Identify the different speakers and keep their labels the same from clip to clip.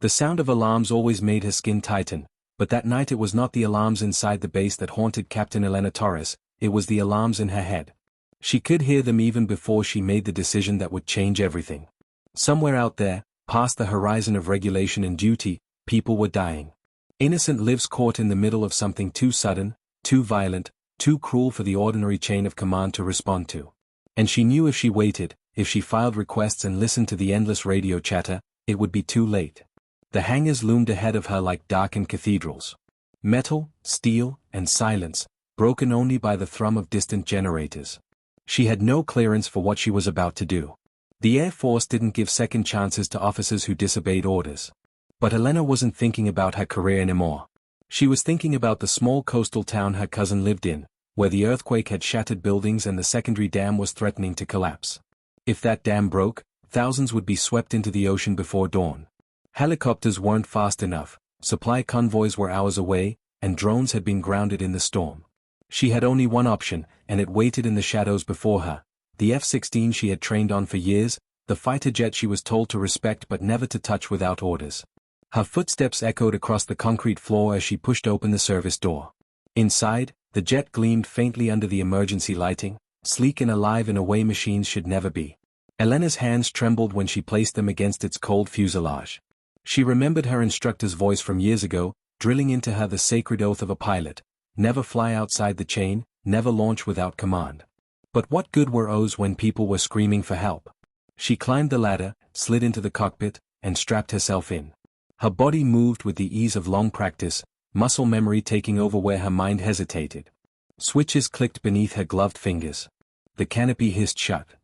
Speaker 1: The sound of alarms always made her skin tighten, but that night it was not the alarms inside the base that haunted Captain Elena Torres, it was the alarms in her head. She could hear them even before she made the decision that would change everything. Somewhere out there, past the horizon of regulation and duty, people were dying. Innocent lives caught in the middle of something too sudden, too violent, too cruel for the ordinary chain of command to respond to. And she knew if she waited, if she filed requests and listened to the endless radio chatter, it would be too late. The hangars loomed ahead of her like darkened cathedrals. Metal, steel, and silence, broken only by the thrum of distant generators. She had no clearance for what she was about to do. The Air Force didn't give second chances to officers who disobeyed orders. But Elena wasn't thinking about her career anymore. She was thinking about the small coastal town her cousin lived in, where the earthquake had shattered buildings and the secondary dam was threatening to collapse. If that dam broke, thousands would be swept into the ocean before dawn. Helicopters weren't fast enough, supply convoys were hours away, and drones had been grounded in the storm. She had only one option, and it waited in the shadows before her. The F-16 she had trained on for years, the fighter jet she was told to respect but never to touch without orders. Her footsteps echoed across the concrete floor as she pushed open the service door. Inside, the jet gleamed faintly under the emergency lighting, sleek and alive in a way machines should never be. Elena's hands trembled when she placed them against its cold fuselage. She remembered her instructor's voice from years ago, drilling into her the sacred oath of a pilot: never fly outside the chain, never launch without command. But what good were O's when people were screaming for help? She climbed the ladder, slid into the cockpit, and strapped herself in. Her body moved with the ease of long practice, muscle memory taking over where her mind hesitated. Switches clicked beneath her gloved fingers. The canopy hissed shut.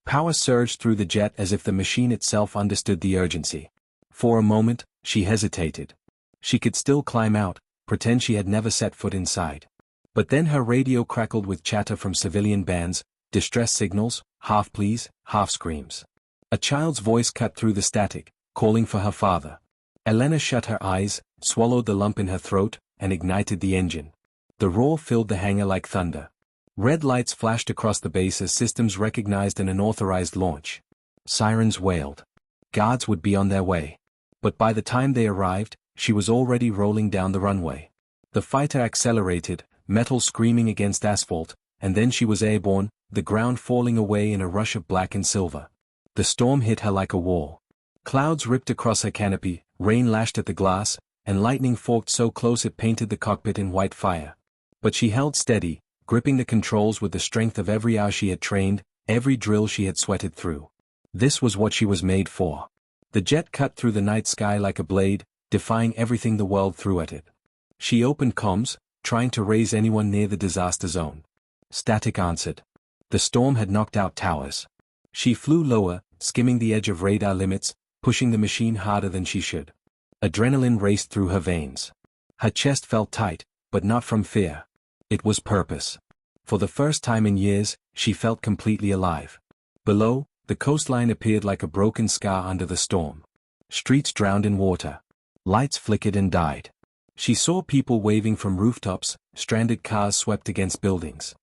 Speaker 1: Power surged through the jet as if the machine itself understood the urgency. For a moment, she hesitated. She could still climb out, pretend she had never set foot inside. But then her radio crackled with chatter from civilian bands, distress signals, half pleas, half screams. A child's voice cut through the static, calling for her father. Elena shut her eyes, swallowed the lump in her throat, and ignited the engine. The roar filled the hangar like thunder. Red lights flashed across the base as systems recognized an unauthorized launch. Sirens wailed. Guards would be on their way. But by the time they arrived, she was already rolling down the runway. The fighter accelerated, metal screaming against asphalt, and then she was airborne, the ground falling away in a rush of black and silver. The storm hit her like a wall. Clouds ripped across her canopy, rain lashed at the glass, and lightning forked so close it painted the cockpit in white fire. But she held steady, gripping the controls with the strength of every hour she had trained, every drill she had sweated through. This was what she was made for. The jet cut through the night sky like a blade, defying everything the world threw at it. She opened comms, trying to raise anyone near the disaster zone. Static answered. The storm had knocked out towers. She flew lower, skimming the edge of radar limits, pushing the machine harder than she should. Adrenaline raced through her veins. Her chest felt tight, but not from fear. It was purpose. For the first time in years, she felt completely alive. Below, the coastline appeared like a broken scar under the storm. Streets drowned in water. Lights flickered and died. She saw people waving from rooftops, stranded cars swept against buildings.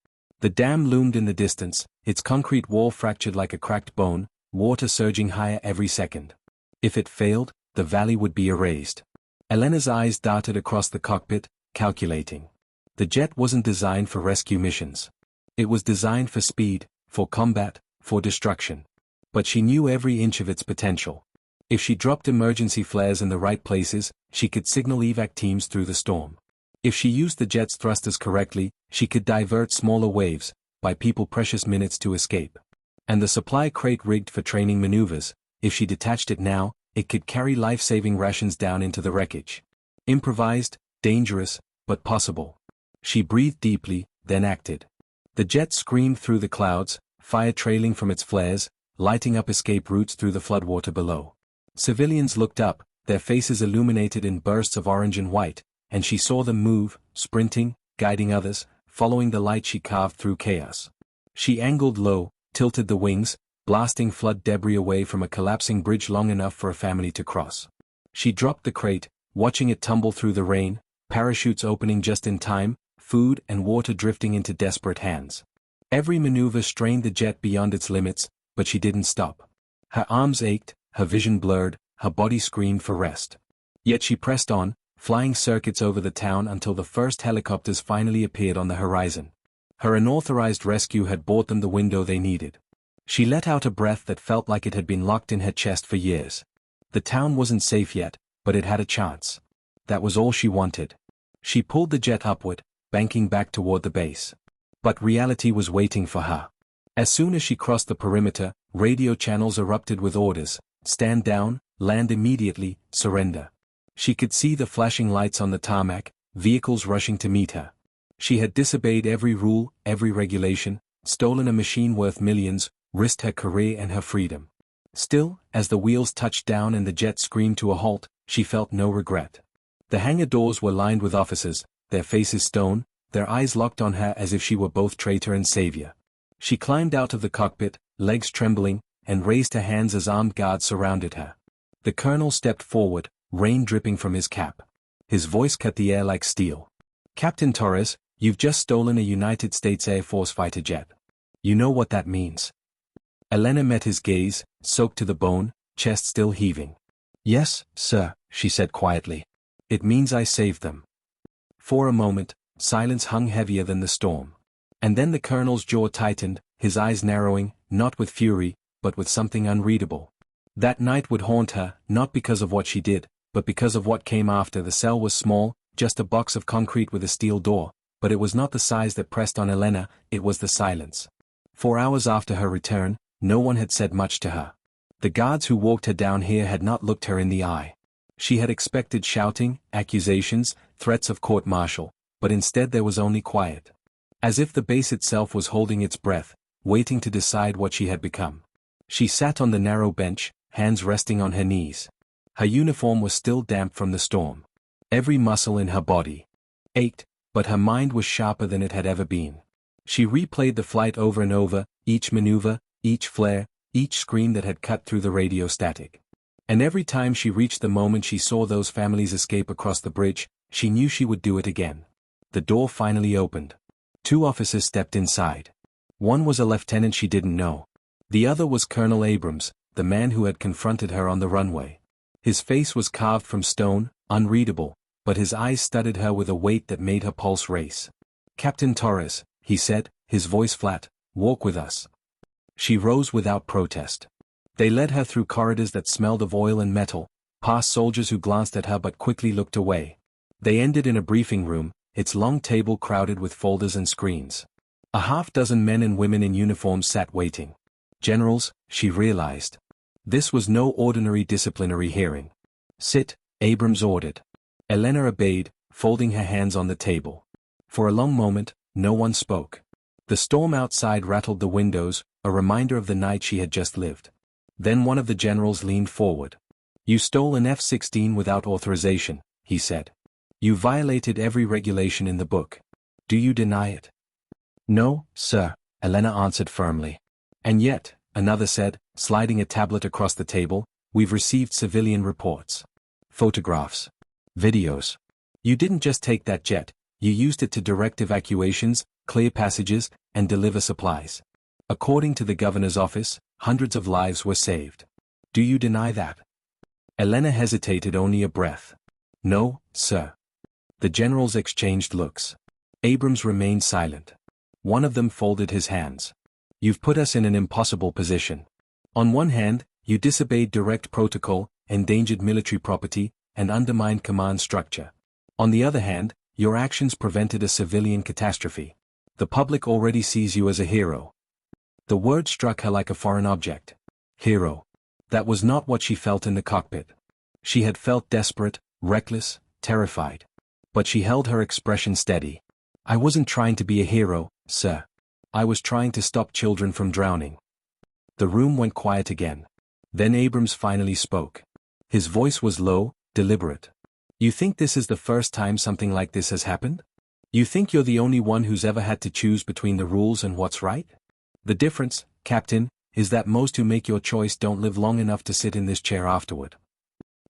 Speaker 1: The dam loomed in the distance, its concrete wall fractured like a cracked bone, water surging higher every second. If it failed, the valley would be erased. Elena's eyes darted across the cockpit, calculating. The jet wasn't designed for rescue missions. It was designed for speed, for combat, for destruction. But she knew every inch of its potential. If she dropped emergency flares in the right places, she could signal evac teams through the storm. If she used the jet's thrusters correctly, she could divert smaller waves, buy people precious minutes to escape. And the supply crate rigged for training maneuvers, if she detached it now, it could carry life-saving rations down into the wreckage. Improvised, dangerous, but possible. She breathed deeply, then acted. The jet screamed through the clouds, fire trailing from its flares, lighting up escape routes through the floodwater below. Civilians looked up, their faces illuminated in bursts of orange and white, and she saw them move, sprinting, guiding others, following the light she carved through chaos. She angled low, tilted the wings, blasting flood debris away from a collapsing bridge long enough for a family to cross. She dropped the crate, watching it tumble through the rain, parachutes opening just in time, food and water drifting into desperate hands. Every maneuver strained the jet beyond its limits, but she didn't stop. Her arms ached, her vision blurred, her body screamed for rest. Yet she pressed on, flying circuits over the town until the first helicopters finally appeared on the horizon. Her unauthorized rescue had bought them the window they needed. She let out a breath that felt like it had been locked in her chest for years. The town wasn't safe yet, but it had a chance. That was all she wanted. She pulled the jet upward, banking back toward the base. But reality was waiting for her. As soon as she crossed the perimeter, radio channels erupted with orders: stand down, land immediately, surrender. She could see the flashing lights on the tarmac, vehicles rushing to meet her. She had disobeyed every rule, every regulation, stolen a machine worth millions, risked her career and her freedom. Still, as the wheels touched down and the jet screamed to a halt, she felt no regret. The hangar doors were lined with officers, their faces stone, their eyes locked on her as if she were both traitor and savior. She climbed out of the cockpit, legs trembling, and raised her hands as armed guards surrounded her. The colonel stepped forward, rain dripping from his cap. His voice cut the air like steel. "Captain Torres, you've just stolen a United States Air Force fighter jet. You know what that means?" Elena met his gaze, soaked to the bone, chest still heaving. "Yes, sir," she said quietly. "It means I saved them." For a moment, silence hung heavier than the storm. And then the colonel's jaw tightened, his eyes narrowing, not with fury, but with something unreadable. That night would haunt her, not because of what she did, but because of what came after. The cell was small, just a box of concrete with a steel door, but it was not the size that pressed on Elena, it was the silence. 4 hours after her return, no one had said much to her. The guards who walked her down here had not looked her in the eye. She had expected shouting, accusations, threats of court-martial, but instead there was only quiet. As if the base itself was holding its breath, waiting to decide what she had become. She sat on the narrow bench, hands resting on her knees. Her uniform was still damp from the storm. Every muscle in her body ached, but her mind was sharper than it had ever been. She replayed the flight over and over, each maneuver, each flare, each scream that had cut through the radio static. And every time she reached the moment she saw those families escape across the bridge, she knew she would do it again. The door finally opened. 2 officers stepped inside. One was a lieutenant she didn't know. The other was Colonel Abrams, the man who had confronted her on the runway. His face was carved from stone, unreadable, but his eyes studied her with a weight that made her pulse race. "Captain Torres," he said, his voice flat, "walk with us." She rose without protest. They led her through corridors that smelled of oil and metal, past soldiers who glanced at her but quickly looked away. They ended in a briefing room, its long table crowded with folders and screens. A half-dozen men and women in uniform sat waiting. Generals, she realized. This was no ordinary disciplinary hearing. "Sit," Abrams ordered. Elena obeyed, folding her hands on the table. For a long moment, no one spoke. The storm outside rattled the windows, a reminder of the night she had just lived. Then one of the generals leaned forward. "You stole an F-16 without authorization," he said. "You violated every regulation in the book. Do you deny it?" "No, sir," Elena answered firmly. "And yet," another said, sliding a tablet across the table, "we've received civilian reports. Photographs. Videos. You didn't just take that jet, you used it to direct evacuations, clear passages, and deliver supplies. According to the governor's office, hundreds of lives were saved. Do you deny that?" Elena hesitated only a breath. "No, sir." The generals exchanged looks. Abrams remained silent. One of them folded his hands. "You've put us in an impossible position. On one hand, you disobeyed direct protocol, endangered military property, and undermined command structure. On the other hand, your actions prevented a civilian catastrophe. The public already sees you as a hero." The word struck her like a foreign object. Hero. That was not what she felt in the cockpit. She had felt desperate, reckless, terrified. But she held her expression steady. "I wasn't trying to be a hero, sir. I was trying to stop children from drowning." The room went quiet again. Then Abrams finally spoke. His voice was low, deliberate. "You think this is the first time something like this has happened? You think you're the only one who's ever had to choose between the rules and what's right? The difference, Captain, is that most who make your choice don't live long enough to sit in this chair afterward."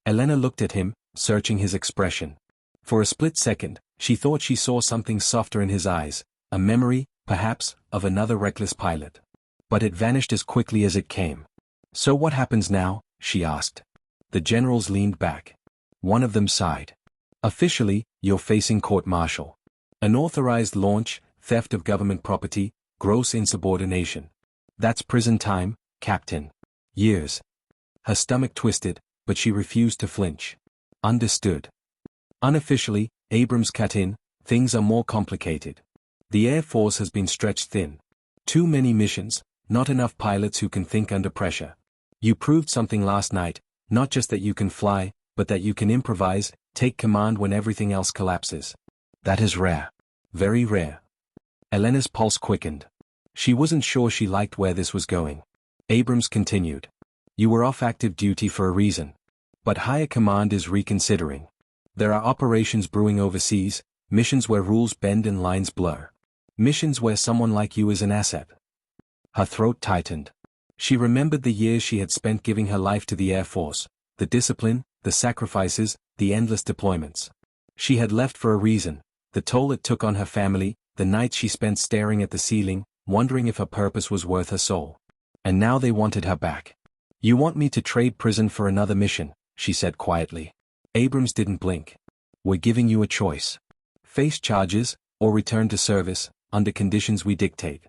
Speaker 1: Elena looked at him, searching his expression. For a split second, she thought she saw something softer in his eyes, a memory, perhaps, of another reckless pilot. But it vanished as quickly as it came. "So what happens now?" she asked. The generals leaned back. One of them sighed. Officially, you're facing court-martial. Unauthorized launch, theft of government property, gross insubordination. That's prison time, Captain. Years. Her stomach twisted, but she refused to flinch. Understood. Unofficially, Abrams cut in, things are more complicated. The Air Force has been stretched thin. Too many missions, not enough pilots who can think under pressure. You proved something last night, not just that you can fly, but that you can improvise, take command when everything else collapses. That is rare. Very rare. Elena's pulse quickened. She wasn't sure she liked where this was going. Abrams continued. You were off active duty for a reason. But higher command is reconsidering. There are operations brewing overseas, missions where rules bend and lines blur. Missions where someone like you is an asset. Her throat tightened. She remembered the years she had spent giving her life to the Air Force, the discipline, the sacrifices, the endless deployments. She had left for a reason, the toll it took on her family, the nights she spent staring at the ceiling, wondering if her purpose was worth her soul. And now they wanted her back. You want me to trade prison for another mission, she said quietly. Abrams didn't blink. We're giving you a choice. Face charges, or return to service, under conditions we dictate.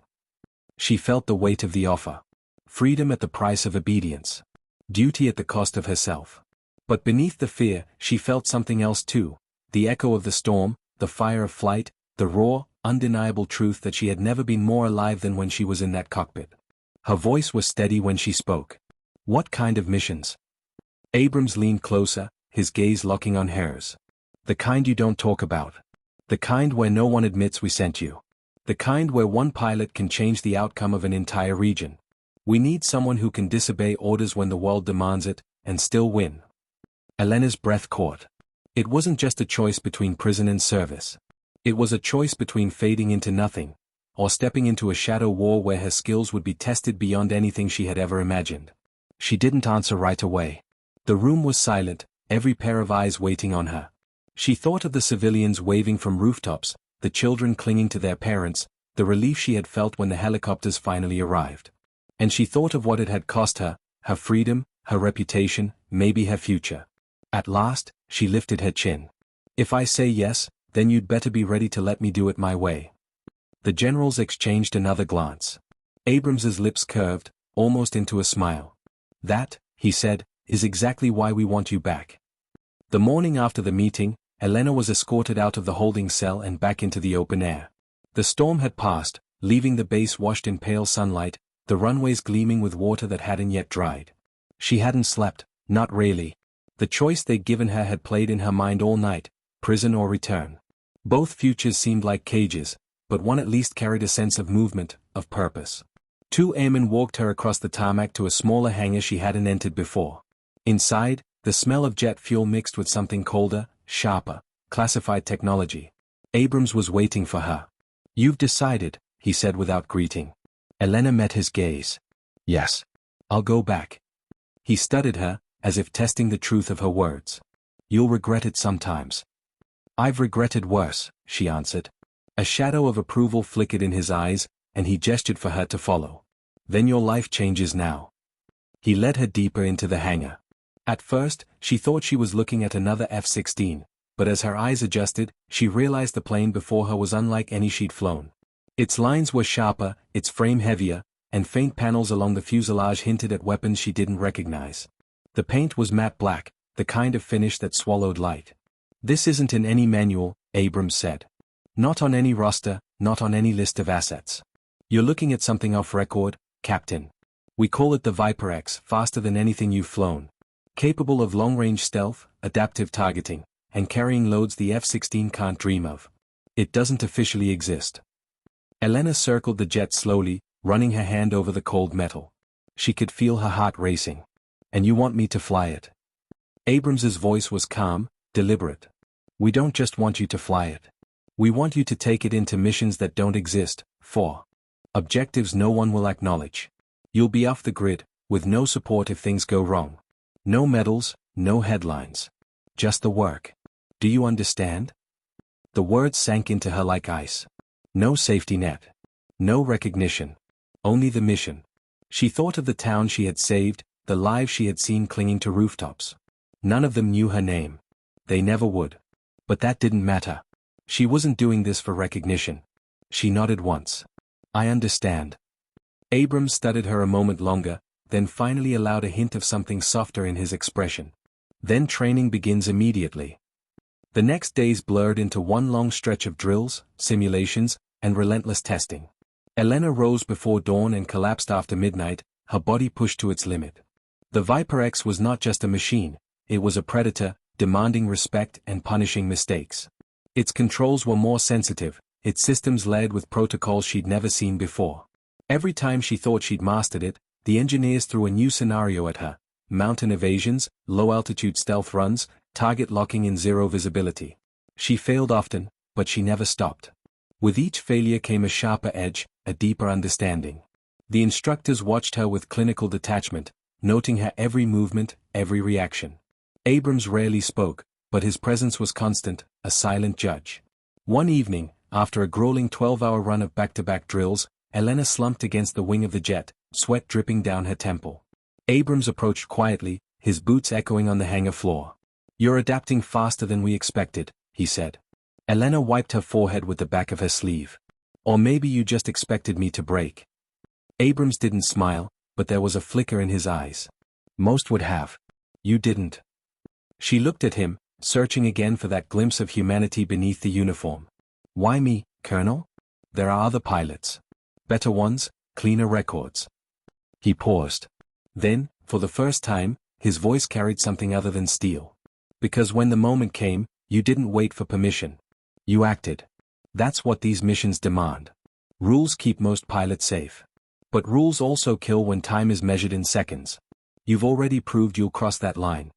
Speaker 1: She felt the weight of the offer. Freedom at the price of obedience. Duty at the cost of herself. But beneath the fear, she felt something else too, the echo of the storm, the fire of flight, the raw, undeniable truth that she had never been more alive than when she was in that cockpit. Her voice was steady when she spoke. What kind of missions? Abrams leaned closer, his gaze locking on hers. The kind you don't talk about. The kind where no one admits we sent you. The kind where one pilot can change the outcome of an entire region. We need someone who can disobey orders when the world demands it, and still win. Elena's breath caught. It wasn't just a choice between prison and service. It was a choice between fading into nothing, or stepping into a shadow war where her skills would be tested beyond anything she had ever imagined. She didn't answer right away. The room was silent, every pair of eyes waiting on her. She thought of the civilians waving from rooftops, the children clinging to their parents, the relief she had felt when the helicopters finally arrived. And she thought of what it had cost her, her freedom, her reputation, maybe her future. At last, she lifted her chin. If I say yes, then you'd better be ready to let me do it my way. The generals exchanged another glance. Abrams's lips curved, almost into a smile. That, he said, is exactly why we want you back. The morning after the meeting, Elena was escorted out of the holding cell and back into the open air. The storm had passed, leaving the base washed in pale sunlight, the runways gleaming with water that hadn't yet dried. She hadn't slept, not really. The choice they'd given her had played in her mind all night, prison or return. Both futures seemed like cages, but one at least carried a sense of movement, of purpose. Two airmen walked her across the tarmac to a smaller hangar she hadn't entered before. Inside, the smell of jet fuel mixed with something colder, sharper, classified technology. Abrams was waiting for her. You've decided, he said without greeting. Elena met his gaze. Yes. I'll go back. He studied her, as if testing the truth of her words. You'll regret it sometimes. I've regretted worse, she answered. A shadow of approval flickered in his eyes, and he gestured for her to follow. Then your life changes now. He led her deeper into the hangar. At first, she thought she was looking at another F-16, but as her eyes adjusted, she realized the plane before her was unlike any she'd flown. Its lines were sharper, its frame heavier, and faint panels along the fuselage hinted at weapons she didn't recognize. The paint was matte black, the kind of finish that swallowed light. This isn't in any manual, Abrams said. Not on any roster, not on any list of assets. You're looking at something off record, Captain. We call it the Viper X, faster than anything you've flown. Capable of long-range stealth, adaptive targeting, and carrying loads the F-16 can't dream of. It doesn't officially exist. Elena circled the jet slowly, running her hand over the cold metal. She could feel her heart racing. And you want me to fly it? Abrams's voice was calm, deliberate. We don't just want you to fly it. We want you to take it into missions that don't exist, for objectives no one will acknowledge. You'll be off the grid, with no support if things go wrong. No medals, no headlines. Just the work. Do you understand? The words sank into her like ice. No safety net. No recognition. Only the mission. She thought of the town she had saved, the lives she had seen clinging to rooftops. None of them knew her name. They never would. But that didn't matter. She wasn't doing this for recognition. She nodded once. I understand. Abrams studied her a moment longer, then finally allowed a hint of something softer in his expression. Then training begins immediately. The next days blurred into one long stretch of drills, simulations, and relentless testing. Elena rose before dawn and collapsed after midnight, her body pushed to its limit. The Viper X was not just a machine, it was a predator, demanding respect and punishing mistakes. Its controls were more sensitive, its systems led with protocols she'd never seen before. Every time she thought she'd mastered it, the engineers threw a new scenario at her: mountain evasions, low-altitude stealth runs, target locking in zero visibility. She failed often, but she never stopped. With each failure came a sharper edge, a deeper understanding. The instructors watched her with clinical detachment, noting her every movement, every reaction. Abrams rarely spoke, but his presence was constant, a silent judge. One evening, after a grueling 12-hour run of back-to-back drills, Elena slumped against the wing of the jet, sweat dripping down her temple. Abrams approached quietly, his boots echoing on the hangar floor. "You're adapting faster than we expected," he said. Elena wiped her forehead with the back of her sleeve. "Or maybe you just expected me to break." Abrams didn't smile, but there was a flicker in his eyes. "Most would have. You didn't." She looked at him, searching again for that glimpse of humanity beneath the uniform. "Why me, Colonel? There are other pilots. Better ones, cleaner records." He paused. Then, for the first time, his voice carried something other than steel. "Because when the moment came, you didn't wait for permission. You acted. That's what these missions demand. Rules keep most pilots safe. But rules also kill when time is measured in seconds. You've already proved you'll cross that line."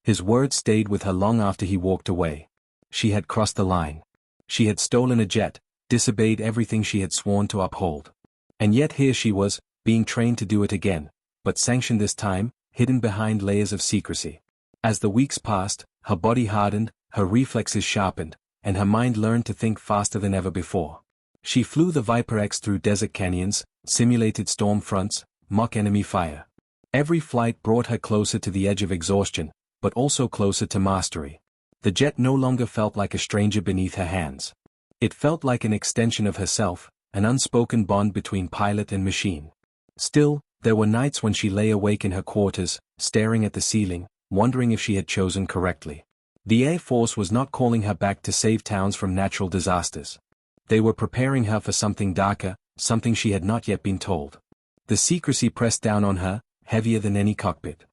Speaker 1: His words stayed with her long after he walked away. She had crossed the line. She had stolen a jet, disobeyed everything she had sworn to uphold. And yet here she was, being trained to do it again, but sanctioned this time, hidden behind layers of secrecy. As the weeks passed, her body hardened, her reflexes sharpened, and her mind learned to think faster than ever before. She flew the Viper X through desert canyons, simulated storm fronts, mock enemy fire. Every flight brought her closer to the edge of exhaustion, but also closer to mastery. The jet no longer felt like a stranger beneath her hands. It felt like an extension of herself, an unspoken bond between pilot and machine. Still, there were nights when she lay awake in her quarters, staring at the ceiling, wondering if she had chosen correctly. The Air Force was not calling her back to save towns from natural disasters. They were preparing her for something darker, something she had not yet been told. The secrecy pressed down on her, heavier than any cockpit.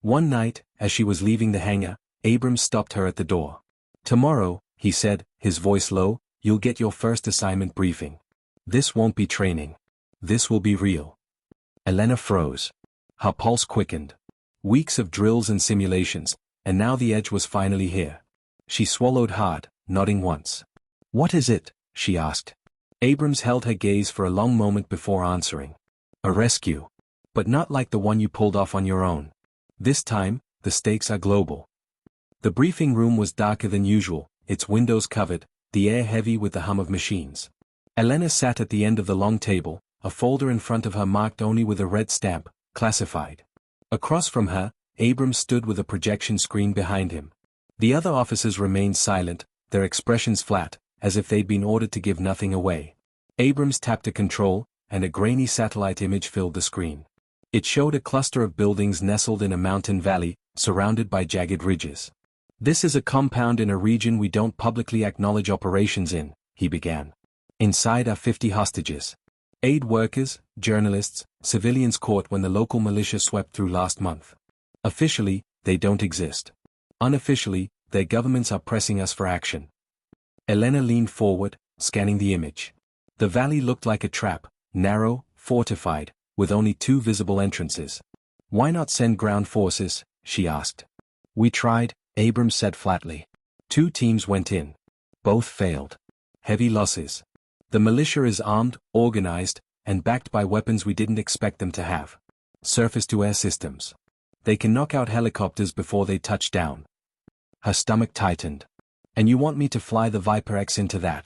Speaker 1: One night, as she was leaving the hangar, Abrams stopped her at the door. "Tomorrow," he said, his voice low, "you'll get your first assignment briefing. This won't be training. This will be real." Elena froze. Her pulse quickened. Weeks of drills and simulations, and now the edge was finally here. She swallowed hard, nodding once. "What is it?" she asked. Abrams held her gaze for a long moment before answering. "A rescue. But not like the one you pulled off on your own. This time, the stakes are global." The briefing room was darker than usual, its windows covered, the air heavy with the hum of machines. Elena sat at the end of the long table, a folder in front of her marked only with a red stamp, "Classified." Across from her, Abrams stood with a projection screen behind him. The other officers remained silent, their expressions flat, as if they'd been ordered to give nothing away. Abrams tapped a control, and a grainy satellite image filled the screen. It showed a cluster of buildings nestled in a mountain valley, surrounded by jagged ridges. "This is a compound in a region we don't publicly acknowledge operations in," he began. "Inside are 50 hostages. Aid workers, journalists, civilians caught when the local militia swept through last month. Officially, they don't exist. Unofficially, their governments are pressing us for action." Elena leaned forward, scanning the image. The valley looked like a trap, narrow, fortified, with only 2 visible entrances. "Why not send ground forces?" she asked. "We tried," Abrams said flatly. 2 teams went in. Both failed. Heavy losses. The militia is armed, organized, and backed by weapons we didn't expect them to have. Surface-to-air systems. They can knock out helicopters before they touch down. Her stomach tightened. "And you want me to fly the Viper X into that?"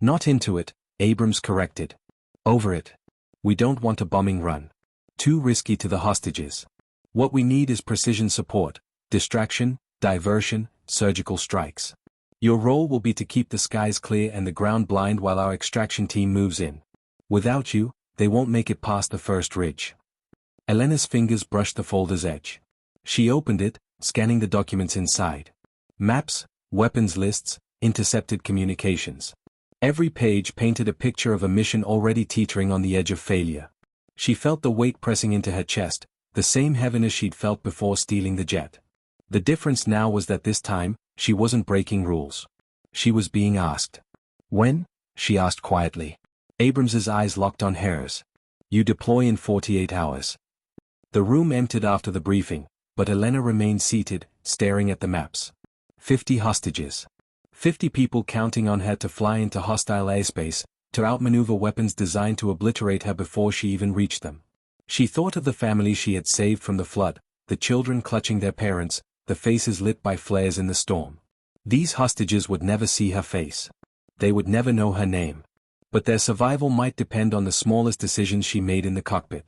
Speaker 1: "Not into it," Abrams corrected. "Over it. We don't want a bombing run. Too risky to the hostages. What we need is precision support, distraction, diversion, surgical strikes. Your role will be to keep the skies clear and the ground blind while our extraction team moves in. Without you, they won't make it past the first ridge. Elena's fingers brushed the folder's edge. She opened it, scanning the documents inside. Maps, weapons lists, intercepted communications. Every page painted a picture of a mission already teetering on the edge of failure. She felt the weight pressing into her chest, the same heaviness she'd felt before stealing the jet. The difference now was that this time, she wasn't breaking rules. She was being asked. When? She asked quietly. Abrams's eyes locked on hers. You deploy in 48 hours. The room emptied after the briefing, but Elena remained seated, staring at the maps. 50 hostages. 50 people counting on her to fly into hostile airspace, to outmaneuver weapons designed to obliterate her before she even reached them. She thought of the families she had saved from the flood, the children clutching their parents, the faces lit by flares in the storm. These hostages would never see her face. They would never know her name. But their survival might depend on the smallest decisions she made in the cockpit.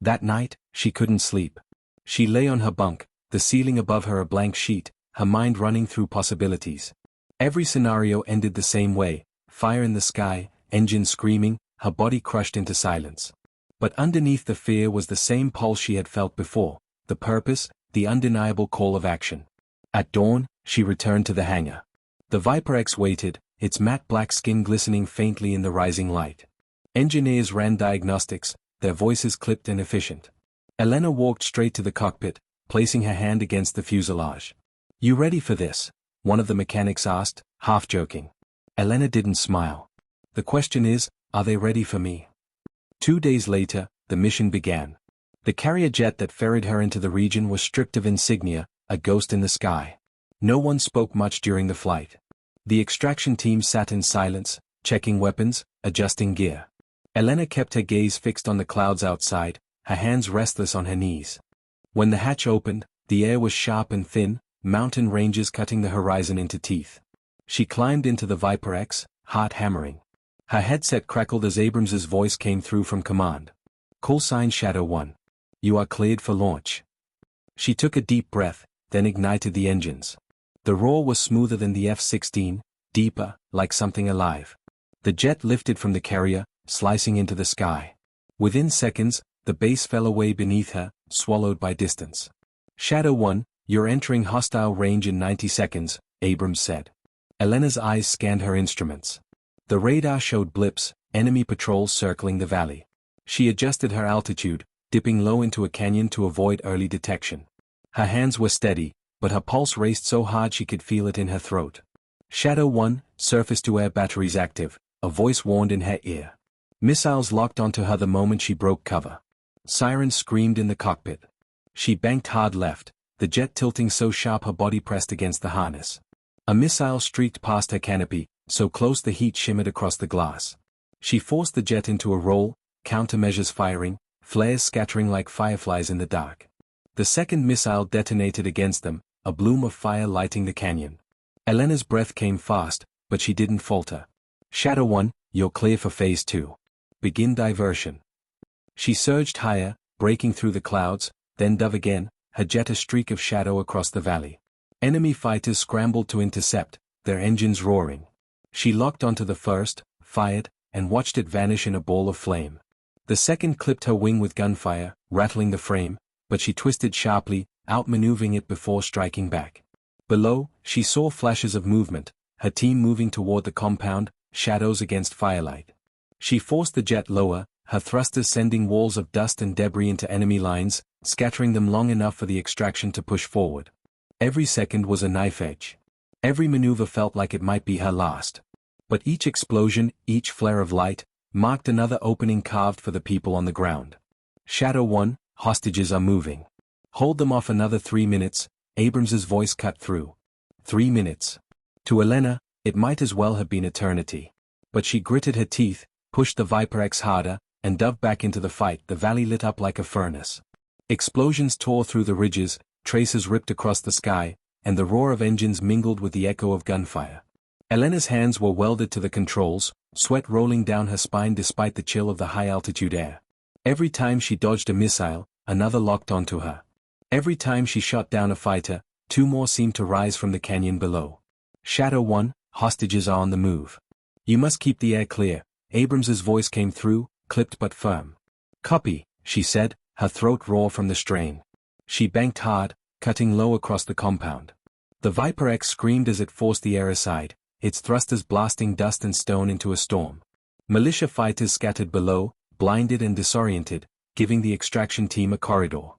Speaker 1: That night, she couldn't sleep. She lay on her bunk, the ceiling above her a blank sheet, her mind running through possibilities. Every scenario ended the same way, fire in the sky, engines screaming, her body crushed into silence. But underneath the fear was the same pulse she had felt before, the purpose, the undeniable call of action. At dawn, she returned to the hangar. The Viper X waited, its matte black skin glistening faintly in the rising light. Engineers ran diagnostics, their voices clipped and efficient. Elena walked straight to the cockpit, placing her hand against the fuselage. You ready for this? One of the mechanics asked, half joking. Elena didn't smile. The question is, are they ready for me? 2 days later, the mission began. The carrier jet that ferried her into the region was stripped of insignia, a ghost in the sky. No one spoke much during the flight. The extraction team sat in silence, checking weapons, adjusting gear. Elena kept her gaze fixed on the clouds outside, her hands restless on her knees. When the hatch opened, the air was sharp and thin, mountain ranges cutting the horizon into teeth. She climbed into the Viper X, heart hammering. Her headset crackled as Abrams's voice came through from command. Call sign Shadow 1. You are cleared for launch. She took a deep breath, then ignited the engines. The roar was smoother than the F-16, deeper, like something alive. The jet lifted from the carrier, slicing into the sky. Within seconds, the base fell away beneath her, swallowed by distance. Shadow 1, you're entering hostile range in 90 seconds, Abrams said. Elena's eyes scanned her instruments. The radar showed blips, enemy patrols circling the valley. She adjusted her altitude, dipping low into a canyon to avoid early detection. Her hands were steady, but her pulse raced so hard she could feel it in her throat. Shadow 1, surface-to-air batteries active, a voice warned in her ear. Missiles locked onto her the moment she broke cover. Sirens screamed in the cockpit. She banked hard left, the jet tilting so sharp her body pressed against the harness. A missile streaked past her canopy, so close the heat shimmered across the glass. She forced the jet into a roll, countermeasures firing, flares scattering like fireflies in the dark. The second missile detonated against them, a bloom of fire lighting the canyon. Elena's breath came fast, but she didn't falter. Shadow 1, you're clear for Phase 2. Begin diversion. She surged higher, breaking through the clouds, then dove again, her jet a streak of shadow across the valley. Enemy fighters scrambled to intercept, their engines roaring. She locked onto the first, fired, and watched it vanish in a ball of flame. The second clipped her wing with gunfire, rattling the frame, but she twisted sharply, outmaneuvering it before striking back. Below, she saw flashes of movement, her team moving toward the compound, shadows against firelight. She forced the jet lower, her thrusters sending walls of dust and debris into enemy lines, scattering them long enough for the extraction to push forward. Every second was a knife edge. Every maneuver felt like it might be her last. But each explosion, each flare of light, marked another opening carved for the people on the ground. Shadow 1, hostages are moving. Hold them off another 3 minutes, Abrams's voice cut through. 3 minutes. To Elena, it might as well have been eternity. But she gritted her teeth, pushed the Viper X harder, and dove back into the fight. The valley lit up like a furnace. Explosions tore through the ridges, traces ripped across the sky, and the roar of engines mingled with the echo of gunfire. Elena's hands were welded to the controls, sweat rolling down her spine despite the chill of the high-altitude air. Every time she dodged a missile, another locked onto her. Every time she shot down a fighter, two more seemed to rise from the canyon below. Shadow 1, hostages are on the move. You must keep the air clear. Abrams's voice came through, clipped but firm. Copy, she said, her throat raw from the strain. She banked hard, cutting low across the compound. The Viper X screamed as it forced the air aside, its thrusters blasting dust and stone into a storm. Militia fighters scattered below, blinded and disoriented, giving the extraction team a corridor.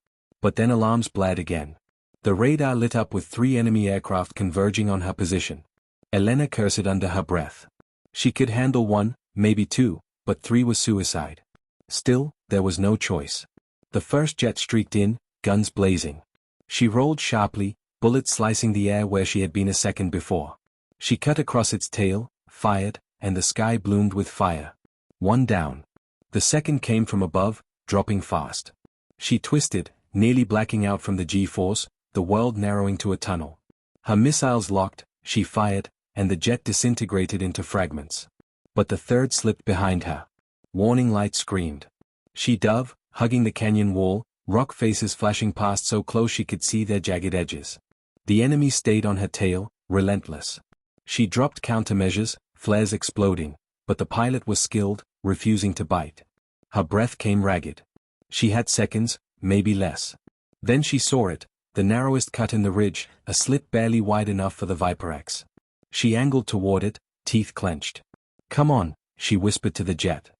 Speaker 1: But then alarms blared again. The radar lit up with 3 enemy aircraft converging on her position. Elena cursed under her breath. She could handle 1, maybe 2, but 3 was suicide. Still, there was no choice. The first jet streaked in, guns blazing. She rolled sharply, bullets slicing the air where she had been a second before. She cut across its tail, fired, and the sky bloomed with fire. 1 down. The second came from above, dropping fast. She twisted, nearly blacking out from the G-force, the world narrowing to a tunnel. Her missiles locked, she fired, and the jet disintegrated into fragments. But the third slipped behind her. Warning lights screamed. She dove, hugging the canyon wall, rock faces flashing past so close she could see their jagged edges. The enemy stayed on her tail, relentless. She dropped countermeasures, flares exploding, but the pilot was skilled, refusing to bite. Her breath came ragged. She had seconds, maybe less. Then she saw it, the narrowest cut in the ridge, a slit barely wide enough for the Viper X. She angled toward it, teeth clenched. Come on, she whispered to the jet.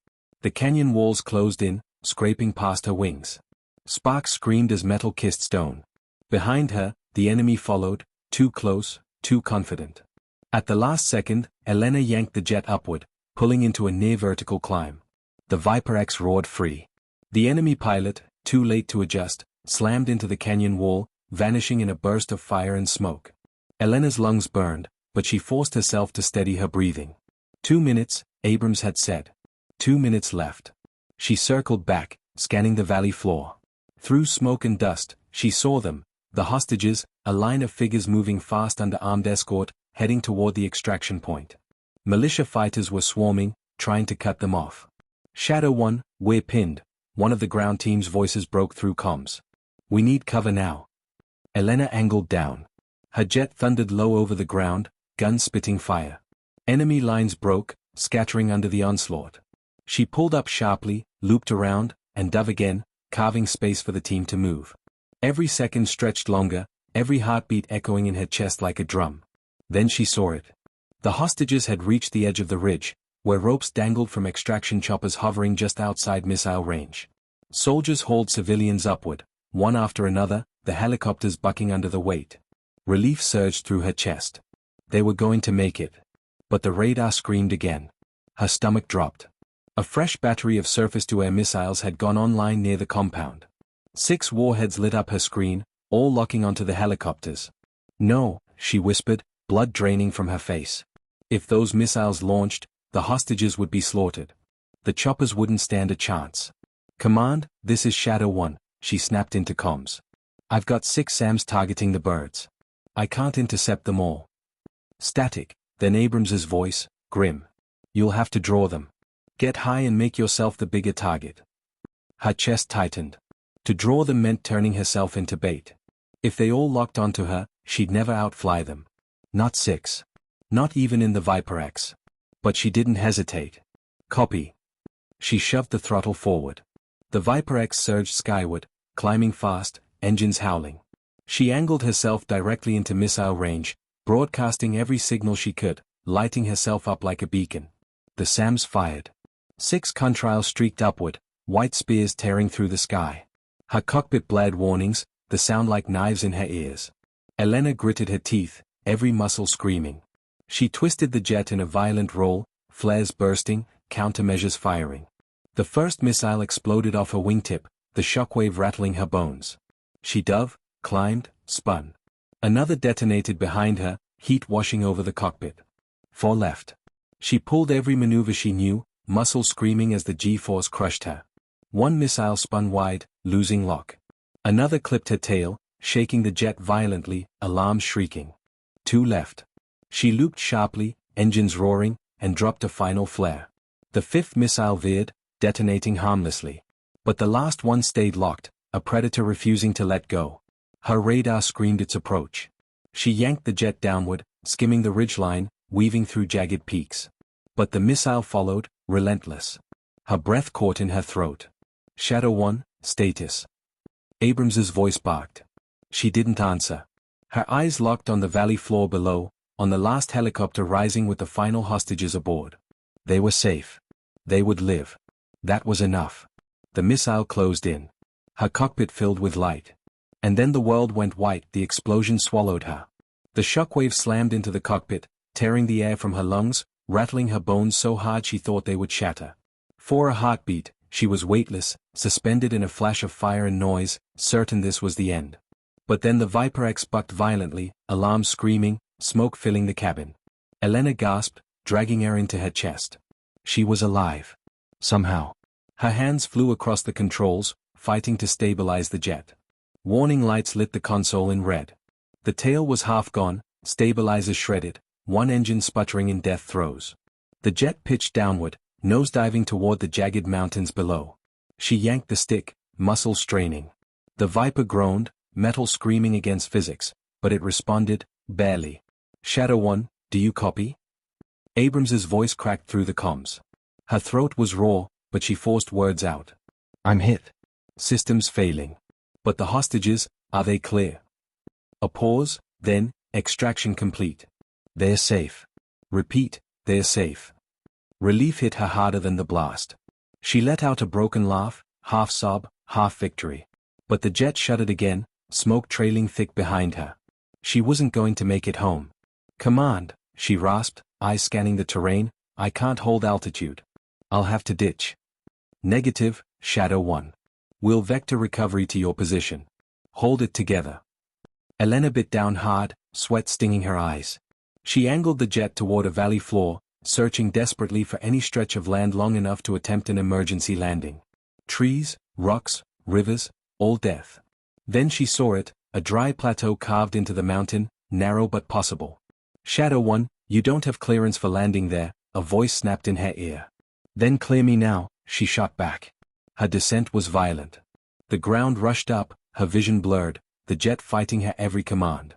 Speaker 1: The canyon walls closed in, scraping past her wings. Sparks screamed as metal kissed stone. Behind her, the enemy followed, too close, too confident. At the last second, Elena yanked the jet upward, pulling into a near-vertical climb. The Viper X roared free. The enemy pilot, too late to adjust, slammed into the canyon wall, vanishing in a burst of fire and smoke. Elena's lungs burned, but she forced herself to steady her breathing. 2 minutes, Abrams had said. 2 minutes left. She circled back, scanning the valley floor. Through smoke and dust, she saw them, the hostages, a line of figures moving fast under armed escort, heading toward the extraction point. Militia fighters were swarming, trying to cut them off. Shadow 1, we're pinned, one of the ground team's voices broke through comms. We need cover now. Elena angled down. Her jet thundered low over the ground, guns spitting fire. Enemy lines broke, scattering under the onslaught. She pulled up sharply, looped around, and dove again, carving space for the team to move. Every second stretched longer, every heartbeat echoing in her chest like a drum. Then she saw it. The hostages had reached the edge of the ridge, where ropes dangled from extraction choppers hovering just outside missile range. Soldiers hauled civilians upward, one after another, the helicopters bucking under the weight. Relief surged through her chest. They were going to make it. But the radar screamed again. Her stomach dropped. A fresh battery of surface-to-air missiles had gone online near the compound. 6 warheads lit up her screen, all locking onto the helicopters. No, she whispered, blood draining from her face. If those missiles launched, the hostages would be slaughtered. The choppers wouldn't stand a chance. Command, this is Shadow 1, she snapped into comms. I've got 6 SAMs targeting the birds. I can't intercept them all. Static, then Abrams's voice, grim. You'll have to draw them. Get high and make yourself the bigger target. Her chest tightened. To draw them meant turning herself into bait. If they all locked onto her, she'd never outfly them. Not 6. Not even in the Viper X. But she didn't hesitate. Copy. She shoved the throttle forward. The Viper X surged skyward, climbing fast, engines howling. She angled herself directly into missile range, broadcasting every signal she could, lighting herself up like a beacon. The SAMs fired. 6 contrails streaked upward, white spears tearing through the sky. Her cockpit blared warnings, the sound like knives in her ears. Elena gritted her teeth, every muscle screaming. She twisted the jet in a violent roll, flares bursting, countermeasures firing. The first missile exploded off her wingtip, the shockwave rattling her bones. She dove, climbed, spun. Another detonated behind her, heat washing over the cockpit. 4 left. She pulled every maneuver she knew, muscles screaming as the G-force crushed her. 1 missile spun wide, losing lock. Another clipped her tail, shaking the jet violently, alarms shrieking. 2 left. She looped sharply, engines roaring, and dropped a final flare. The 5th missile veered, detonating harmlessly. But the last one stayed locked, a predator refusing to let go. Her radar screamed its approach. She yanked the jet downward, skimming the ridgeline, weaving through jagged peaks. But the missile followed, relentless. Her breath caught in her throat. Shadow 1, status. Abrams's voice barked. She didn't answer. Her eyes locked on the valley floor below, on the last helicopter rising with the final hostages aboard. They were safe. They would live. That was enough. The missile closed in. Her cockpit filled with light. And then the world went white. The explosion swallowed her. The shockwave slammed into the cockpit, tearing the air from her lungs, rattling her bones so hard she thought they would shatter. For a heartbeat, she was weightless, suspended in a flash of fire and noise, certain this was the end. But then the Viper X bucked violently, alarms screaming, smoke filling the cabin. Elena gasped, dragging air into her chest. She was alive. Somehow. Her hands flew across the controls, fighting to stabilize the jet. Warning lights lit the console in red. The tail was half gone, stabilizers shredded, one engine sputtering in death throes. The jet pitched downward, nosediving toward the jagged mountains below. She yanked the stick, muscles straining. The Viper groaned, metal screaming against physics, but it responded, barely. Shadow 1, do you copy? Abrams's voice cracked through the comms. Her throat was raw, but she forced words out. I'm hit. Systems failing. But the hostages, are they clear? A pause, then, extraction complete. They're safe. Repeat, they're safe. Relief hit her harder than the blast. She let out a broken laugh, half sob, half victory. But the jet shuddered again, smoke trailing thick behind her. She wasn't going to make it home. Command, she rasped, eyes scanning the terrain, I can't hold altitude. I'll have to ditch. Negative, Shadow 1. We'll vector recovery to your position. Hold it together. Elena bit down hard, sweat stinging her eyes. She angled the jet toward a valley floor, searching desperately for any stretch of land long enough to attempt an emergency landing. Trees, rocks, rivers, all death. Then she saw it, a dry plateau carved into the mountain, narrow but possible. Shadow 1, you don't have clearance for landing there, a voice snapped in her ear. Then clear me now, she shot back. Her descent was violent. The ground rushed up, her vision blurred, the jet fighting her every command.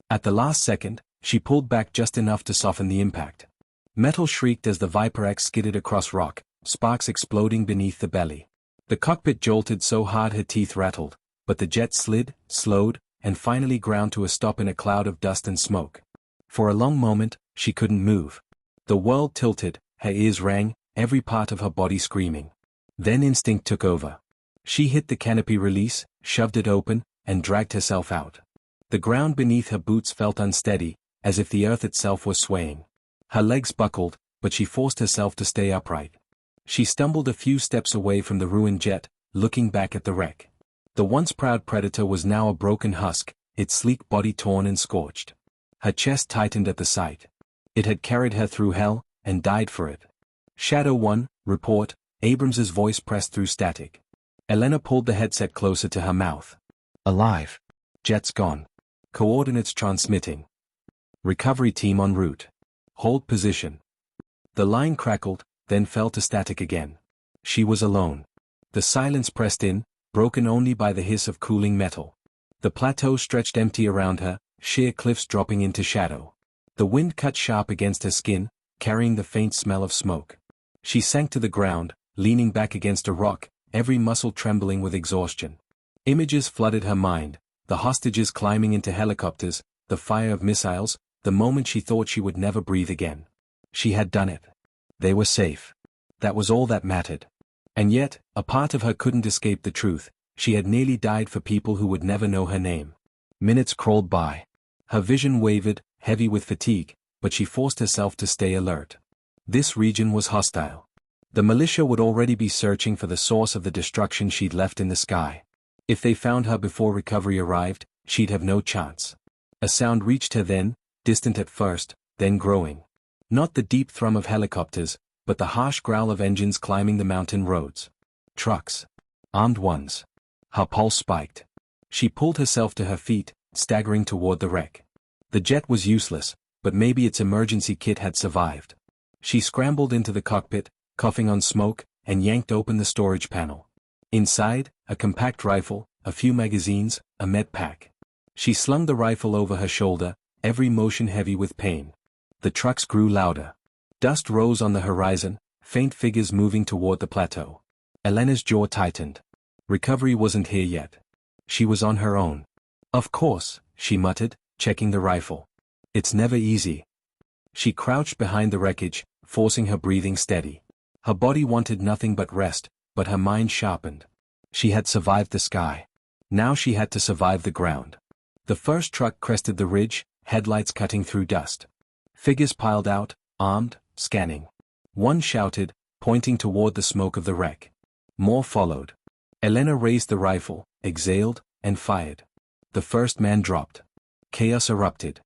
Speaker 1: At the last second, she pulled back just enough to soften the impact. Metal shrieked as the Viper X skidded across rock, sparks exploding beneath the belly. The cockpit jolted so hard her teeth rattled, but the jet slid, slowed, and finally ground to a stop in a cloud of dust and smoke. For a long moment, she couldn't move. The world tilted, her ears rang, every part of her body screaming. Then instinct took over. She hit the canopy release, shoved it open, and dragged herself out. The ground beneath her boots felt unsteady, as if the earth itself was swaying. Her legs buckled, but she forced herself to stay upright. She stumbled a few steps away from the ruined jet, looking back at the wreck. The once proud Predator was now a broken husk, its sleek body torn and scorched. Her chest tightened at the sight. It had carried her through hell, and died for it. Shadow 1, report, Abrams's voice pressed through static. Elena pulled the headset closer to her mouth. Alive. Jet's gone. Coordinates transmitting. Recovery team en route. Hold position. The line crackled, then fell to static again. She was alone. The silence pressed in, broken only by the hiss of cooling metal. The plateau stretched empty around her, sheer cliffs dropping into shadow. The wind cut sharp against her skin, carrying the faint smell of smoke. She sank to the ground, leaning back against a rock, every muscle trembling with exhaustion. Images flooded her mind, the hostages climbing into helicopters, the fire of missiles, the moment she thought she would never breathe again. She had done it. They were safe. That was all that mattered. And yet, a part of her couldn't escape the truth, she had nearly died for people who would never know her name. Minutes crawled by. Her vision wavered, heavy with fatigue, but she forced herself to stay alert. This region was hostile. The militia would already be searching for the source of the destruction she'd left in the sky. If they found her before recovery arrived, she'd have no chance. A sound reached her then, distant at first, then growing. Not the deep thrum of helicopters, but the harsh growl of engines climbing the mountain roads. Trucks. Armed ones. Her pulse spiked. She pulled herself to her feet, staggering toward the wreck. The jet was useless, but maybe its emergency kit had survived. She scrambled into the cockpit, coughing on smoke, and yanked open the storage panel. Inside, a compact rifle, a few magazines, a med pack. She slung the rifle over her shoulder, every motion heavy with pain. The trucks grew louder. Dust rose on the horizon, faint figures moving toward the plateau. Elena's jaw tightened. Recovery wasn't here yet. She was on her own. Of course, she muttered, checking the rifle. It's never easy. She crouched behind the wreckage, forcing her breathing steady. Her body wanted nothing but rest, but her mind sharpened. She had survived the sky. Now she had to survive the ground. The first truck crested the ridge, headlights cutting through dust. Figures piled out, armed, scanning. One shouted, pointing toward the smoke of the wreck. More followed. Elena raised the rifle, exhaled, and fired. The first man dropped. Chaos erupted.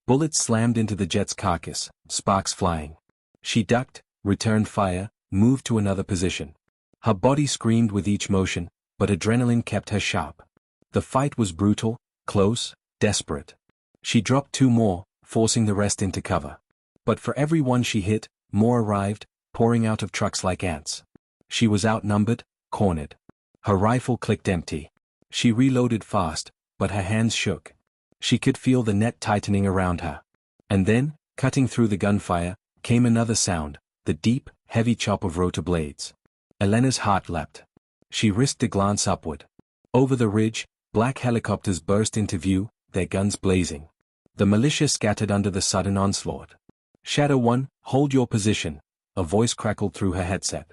Speaker 1: Bullets slammed into the jet's carcass, sparks flying. She ducked, returned fire, moved to another position. Her body screamed with each motion, but adrenaline kept her sharp. The fight was brutal, close, desperate. She dropped 2 more, forcing the rest into cover. But for every one she hit, more arrived, pouring out of trucks like ants. She was outnumbered, cornered. Her rifle clicked empty. She reloaded fast, but her hands shook. She could feel the net tightening around her. And then, cutting through the gunfire, came another sound, the deep, heavy chop of rotor blades. Elena's heart leapt. She risked a glance upward. Over the ridge, black helicopters burst into view, their guns blazing. The militia scattered under the sudden onslaught. Shadow 1, hold your position, a voice crackled through her headset.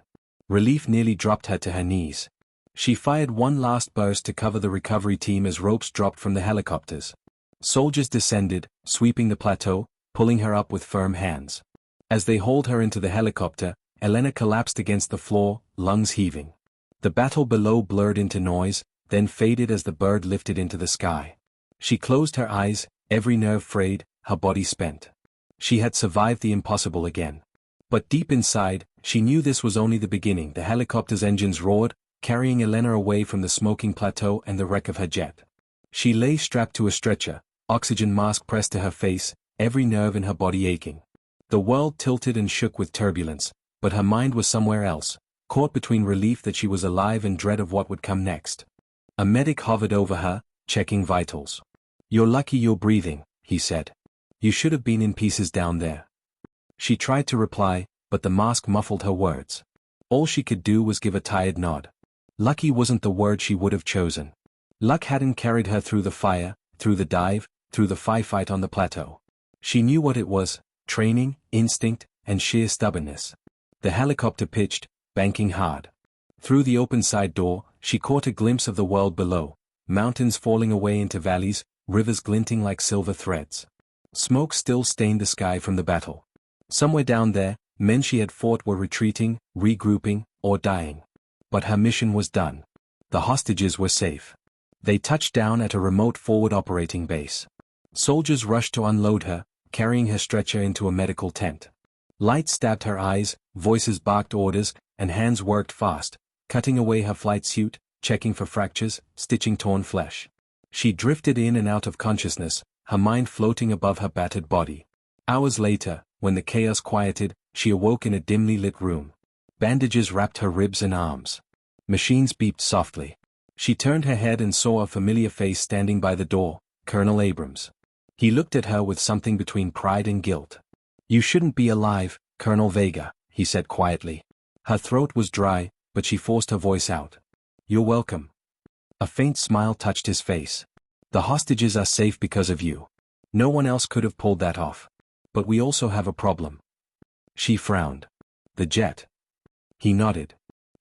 Speaker 1: Relief nearly dropped her to her knees. She fired one last burst to cover the recovery team as ropes dropped from the helicopters. Soldiers descended, sweeping the plateau, pulling her up with firm hands. As they hauled her into the helicopter, Elena collapsed against the floor, lungs heaving. The battle below blurred into noise, then faded as the bird lifted into the sky. She closed her eyes, every nerve frayed, her body spent. She had survived the impossible again. But deep inside, she knew this was only the beginning. The helicopter's engines roared, carrying Elena away from the smoking plateau and the wreck of her jet. She lay strapped to a stretcher, oxygen mask pressed to her face, every nerve in her body aching. The world tilted and shook with turbulence, but her mind was somewhere else, caught between relief that she was alive and dread of what would come next. A medic hovered over her, checking vitals. "You're lucky you're breathing," he said. "You should have been in pieces down there." She tried to reply, but the mask muffled her words. All she could do was give a tired nod. Lucky wasn't the word she would have chosen. Luck hadn't carried her through the fire, through the dive, through the firefight on the plateau. She knew what it was: training, instinct, and sheer stubbornness. The helicopter pitched, banking hard. Through the open side door, she caught a glimpse of the world below, mountains falling away into valleys, rivers glinting like silver threads. Smoke still stained the sky from the battle. Somewhere down there, men she had fought were retreating, regrouping, or dying. But her mission was done. The hostages were safe. They touched down at a remote forward operating base. Soldiers rushed to unload her, carrying her stretcher into a medical tent. Light stabbed her eyes, voices barked orders, and hands worked fast, cutting away her flight suit, checking for fractures, stitching torn flesh. She drifted in and out of consciousness, her mind floating above her battered body. Hours later, when the chaos quieted, she awoke in a dimly lit room. Bandages wrapped her ribs and arms. Machines beeped softly. She turned her head and saw a familiar face standing by the door, Colonel Abrams. He looked at her with something between pride and guilt. "You shouldn't be alive, Colonel Vega," he said quietly. Her throat was dry, but she forced her voice out. "You're welcome." A faint smile touched his face. "The hostages are safe because of you. No one else could have pulled that off. But we also have a problem." She frowned. "The jet." He nodded.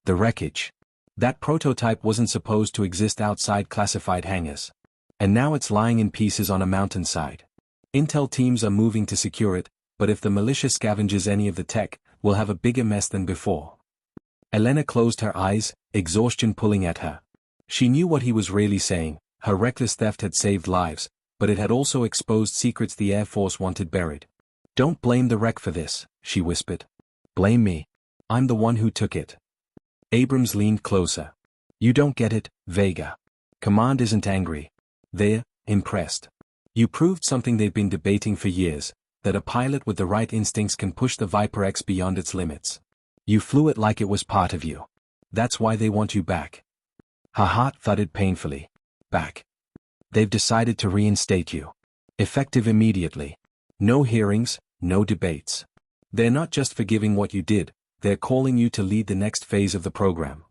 Speaker 1: "The wreckage. That prototype wasn't supposed to exist outside classified hangars. And now it's lying in pieces on a mountainside. Intel teams are moving to secure it, but if the militia scavenges any of the tech, we'll have a bigger mess than before." Elena closed her eyes, exhaustion pulling at her. She knew what he was really saying. Her reckless theft had saved lives, but it had also exposed secrets the Air Force wanted buried. "Don't blame the wreck for this," she whispered. "Blame me. I'm the one who took it." Abrams leaned closer. "You don't get it, Vega. Command isn't angry. They're impressed. You proved something they've been debating for years, that a pilot with the right instincts can push the Viper X beyond its limits. You flew it like it was part of you. That's why they want you back." Her heart thudded painfully. "Back. They've decided to reinstate you." Effective immediately. No hearings, no debates. They're not just forgiving what you did, they're calling you to lead the next phase of the program.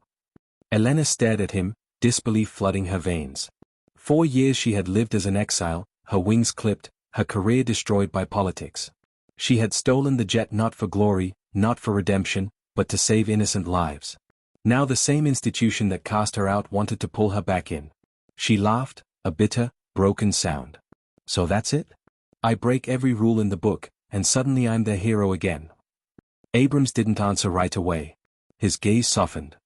Speaker 1: Elena stared at him, disbelief flooding her veins. 4 years she had lived as an exile, her wings clipped, her career destroyed by politics. She had stolen the jet not for glory, not for redemption, but to save innocent lives. Now the same institution that cast her out wanted to pull her back in. She laughed, a bitter, broken sound. So that's it? I break every rule in the book, and suddenly I'm their hero again. Abrams didn't answer right away. His gaze softened.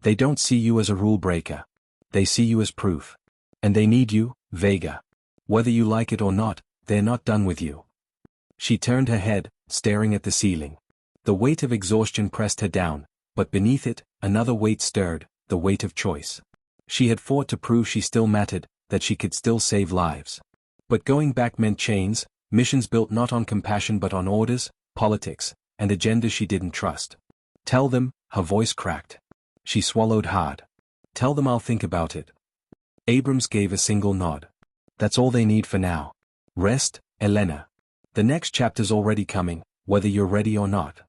Speaker 1: They don't see you as a rule breaker. They see you as proof. And they need you, Vega. Whether you like it or not, they're not done with you. She turned her head, staring at the ceiling. The weight of exhaustion pressed her down, but beneath it, another weight stirred, the weight of choice. She had fought to prove she still mattered, that she could still save lives. But going back meant chains, missions built not on compassion but on orders, politics, and agendas she didn't trust. Tell them, her voice cracked. She swallowed hard. Tell them I'll think about it. Abrams gave a single nod. That's all they need for now. Rest, Elena. The next chapter's already coming, whether you're ready or not.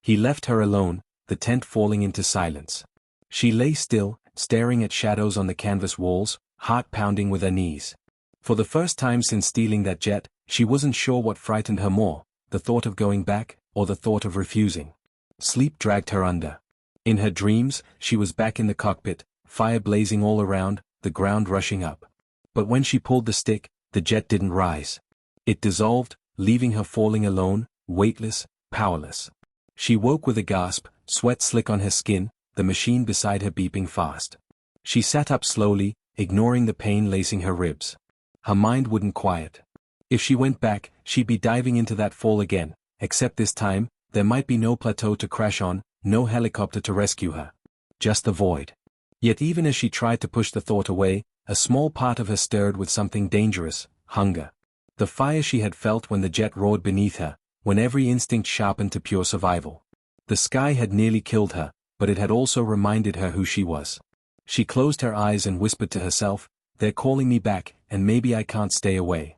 Speaker 1: He left her alone, the tent falling into silence. She lay still, staring at shadows on the canvas walls, heart pounding with her knees. For the first time since stealing that jet, she wasn't sure what frightened her more, the thought of going back, or the thought of refusing. Sleep dragged her under. In her dreams, she was back in the cockpit, fire blazing all around, the ground rushing up. But when she pulled the stick, the jet didn't rise. It dissolved, leaving her falling alone, weightless, powerless. She woke with a gasp, sweat slick on her skin, the machine beside her beeping fast. She sat up slowly, ignoring the pain lacing her ribs. Her mind wouldn't quiet. If she went back, she'd be diving into that fall again, except this time, there might be no plateau to crash on, no helicopter to rescue her. Just the void. Yet even as she tried to push the thought away, a small part of her stirred with something dangerous, hunger. The fire she had felt when the jet roared beneath her, when every instinct sharpened to pure survival. The sky had nearly killed her, but it had also reminded her who she was. She closed her eyes and whispered to herself, "They're calling me back, and maybe I can't stay away."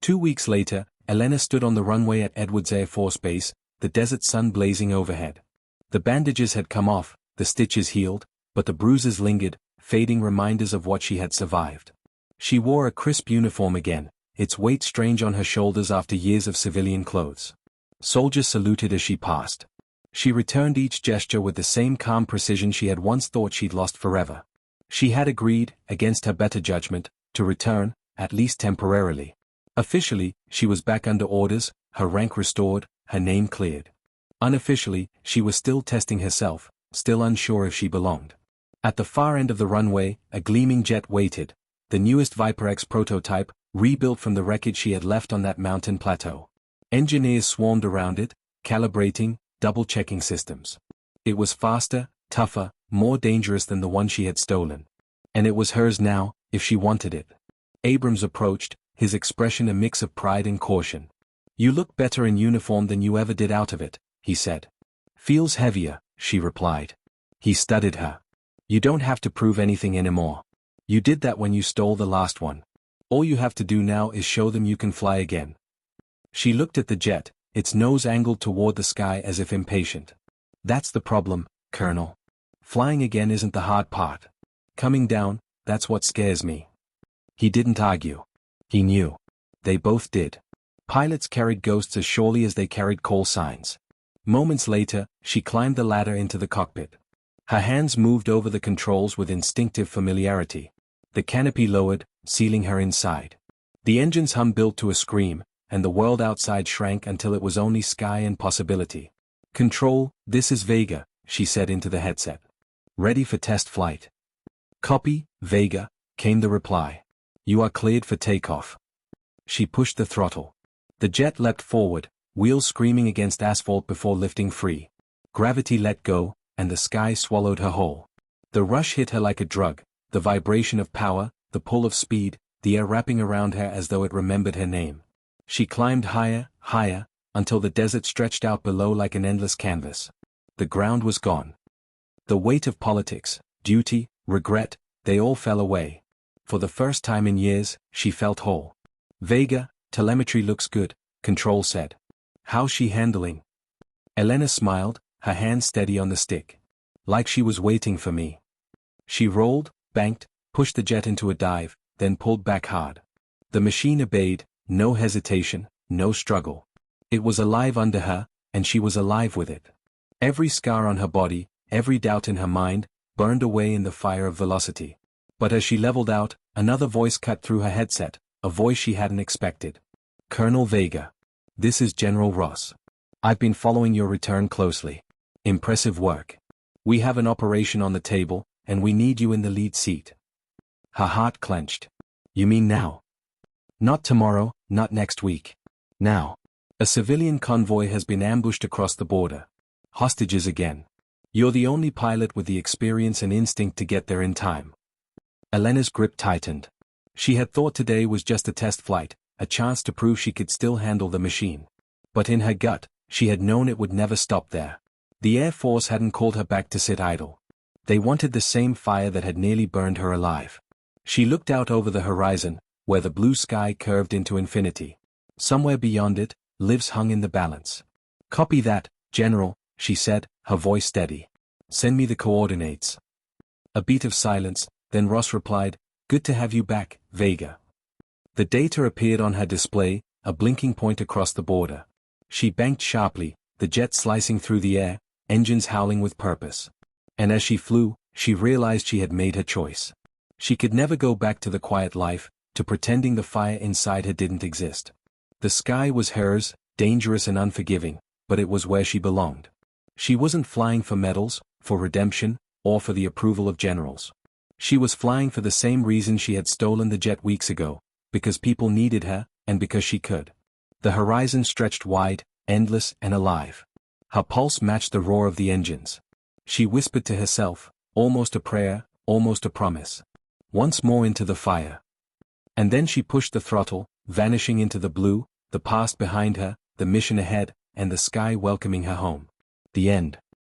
Speaker 1: 2 weeks later, Elena stood on the runway at Edwards Air Force Base, the desert sun blazing overhead. The bandages had come off, the stitches healed, but the bruises lingered, fading reminders of what she had survived. She wore a crisp uniform again, its weight strange on her shoulders after years of civilian clothes. Soldiers saluted as she passed. She returned each gesture with the same calm precision she had once thought she'd lost forever. She had agreed, against her better judgment, to return, at least temporarily. Officially, she was back under orders, her rank restored, her name cleared. Unofficially, she was still testing herself, still unsure if she belonged. At the far end of the runway, a gleaming jet waited, the newest Viper X prototype, rebuilt from the wreckage she had left on that mountain plateau. Engineers swarmed around it, calibrating, double-checking systems. It was faster, tougher, more dangerous than the one she had stolen. And it was hers now, if she wanted it. Abrams approached, his expression a mix of pride and caution. "You look better in uniform than you ever did out of it," he said. "Feels heavier," she replied. He studied her. "You don't have to prove anything anymore. You did that when you stole the last one. All you have to do now is show them you can fly again." She looked at the jet, its nose angled toward the sky as if impatient. "That's the problem, Colonel. Flying again isn't the hard part. Coming down, that's what scares me." He didn't argue. He knew. They both did. Pilots carried ghosts as surely as they carried call signs. Moments later, she climbed the ladder into the cockpit. Her hands moved over the controls with instinctive familiarity. The canopy lowered, sealing her inside. The engine's hum built to a scream, and the world outside shrank until it was only sky and possibility. "Control, this is Vega," she said into the headset. "Ready for test flight." "Copy, Vega," came the reply. "You are cleared for takeoff." She pushed the throttle. The jet leapt forward, wheels screaming against asphalt before lifting free. Gravity let go, and the sky swallowed her whole. The rush hit her like a drug, the vibration of power, the pull of speed, the air wrapping around her as though it remembered her name. She climbed higher, higher, until the desert stretched out below like an endless canvas. The ground was gone. The weight of politics, duty, regret, they all fell away. For the first time in years, she felt whole. Vega, telemetry looks good, Control said. How's she handling? Elena smiled, her hand steady on the stick. Like she was waiting for me. She rolled, banked, pushed the jet into a dive, then pulled back hard. The machine obeyed, no hesitation, no struggle. It was alive under her, and she was alive with it. Every scar on her body, every doubt in her mind, burned away in the fire of velocity. But as she leveled out, another voice cut through her headset, a voice she hadn't expected. Colonel Vega. This is General Ross. I've been following your return closely. Impressive work. We have an operation on the table, and we need you in the lead seat. Her heart clenched. You mean now? Not tomorrow, not next week. Now. A civilian convoy has been ambushed across the border. Hostages again. You're the only pilot with the experience and instinct to get there in time. Elena's grip tightened. She had thought today was just a test flight, a chance to prove she could still handle the machine. But in her gut, she had known it would never stop there. The Air Force hadn't called her back to sit idle. They wanted the same fire that had nearly burned her alive. She looked out over the horizon, where the blue sky curved into infinity. Somewhere beyond it, lives hung in the balance. Copy that, General, she said, her voice steady. Send me the coordinates. A beat of silence, then Ross replied, Good to have you back, Vega. The data appeared on her display, a blinking point across the border. She banked sharply, the jet slicing through the air, engines howling with purpose. And as she flew, she realized she had made her choice. She could never go back to the quiet life, to pretending the fire inside her didn't exist. The sky was hers, dangerous and unforgiving, but it was where she belonged. She wasn't flying for medals, for redemption, or for the approval of generals. She was flying for the same reason she had stolen the jet weeks ago, because people needed her, and because she could. The horizon stretched wide, endless and alive. Her pulse matched the roar of the engines. She whispered to herself, almost a prayer, almost a promise. Once more into the fire. And then she pushed the throttle, vanishing into the blue, the past behind her, the mission ahead, and the sky welcoming her home. The end.